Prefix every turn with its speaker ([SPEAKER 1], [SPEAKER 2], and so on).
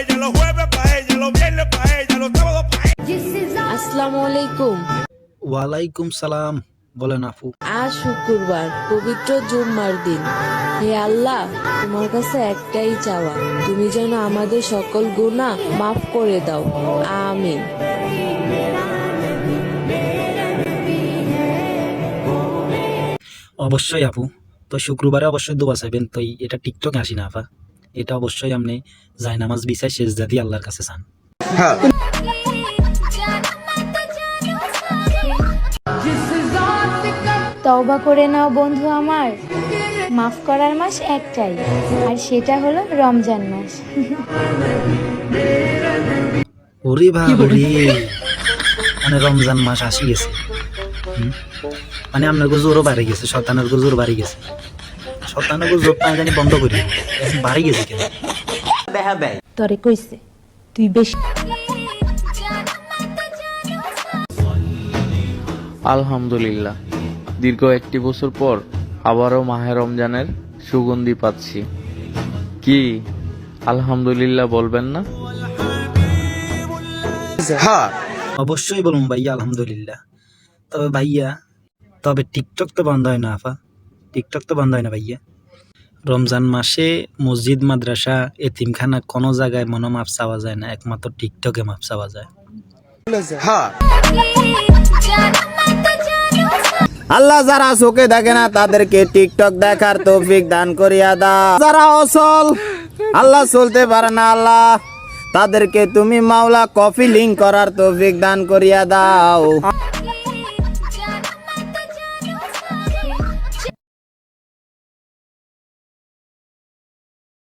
[SPEAKER 1] ella, los jueves pa' ella, los viernes pa' ella, los sábados pa' ella.
[SPEAKER 2] আসসালামু আলাইকুম।
[SPEAKER 3] ওয়ালাইকুম সালাম। বলেন আপু।
[SPEAKER 2] আজ শুক্রবার, পবিত্র জুম্মার দিন। হে আল্লাহ, তোমার কাছে একটাই চাওয়া, তুমি যেন আমাদের সকল গুনাহ মাফ করে দাও, আমিন।
[SPEAKER 3] অবশ্যই আপু, তো শুক্রবারে অবশ্যই দোয়া চাইবেন। তো এটা টিকটকে আসি না আপা, এটা অবশ্যই আপনি জায়নামাজ বিছাই সেজদা দিয়ে আল্লাহর কাছে চান।
[SPEAKER 4] তওবা করে নাও বন্ধু আমার, মাফ করার মাস একটাই, আর সেটা হলো রমজান মাস।
[SPEAKER 3] ওরে বাবারে, মানে রমজান মাস আসি গেছে। মানে আপনার জোরও বাড়ি গেছে, শতানের জোর বাড়ি গেছে। শতানের জোর পাই জানি বন্ধ করি, এখন বাড়ি গেছে কেন?
[SPEAKER 4] তরে কইছে তুই বেশি।
[SPEAKER 5] আলহামদুলিল্লাহ, দীর্ঘ একটি বছর পর আবারও মাহে রমজানের সুগন্ধি পাচ্ছি। কি আলহামদুলিল্লাহ বলবেন না?
[SPEAKER 3] অবশ্যই বলুন ভাইয়া আলহামদুলিল্লাহ। তবে টিকটক তো বন্ধ হয় না আপা, টিকটক তো বন্ধ হয় না ভাইয়া। রমজান মাসে মসজিদ, মাদ্রাসা, এতিমখানা কোনো জায়গায় মনে মাপ চাওয়া যায় না, একমাত্র টিকটকে মাপ চাওয়া যায়।
[SPEAKER 6] আল্লাহ যারা চোখে দেখে না তাদেরকে টিকটক দেখার তৌফিক দান করিয়া দাও। যারা অসল আল্লাহ চলতে পারে না, আল্লাহ তাদেরকে তুমি মাওলা কপি লিঙ্ক করার তৌফিক দান করিয়া দাও।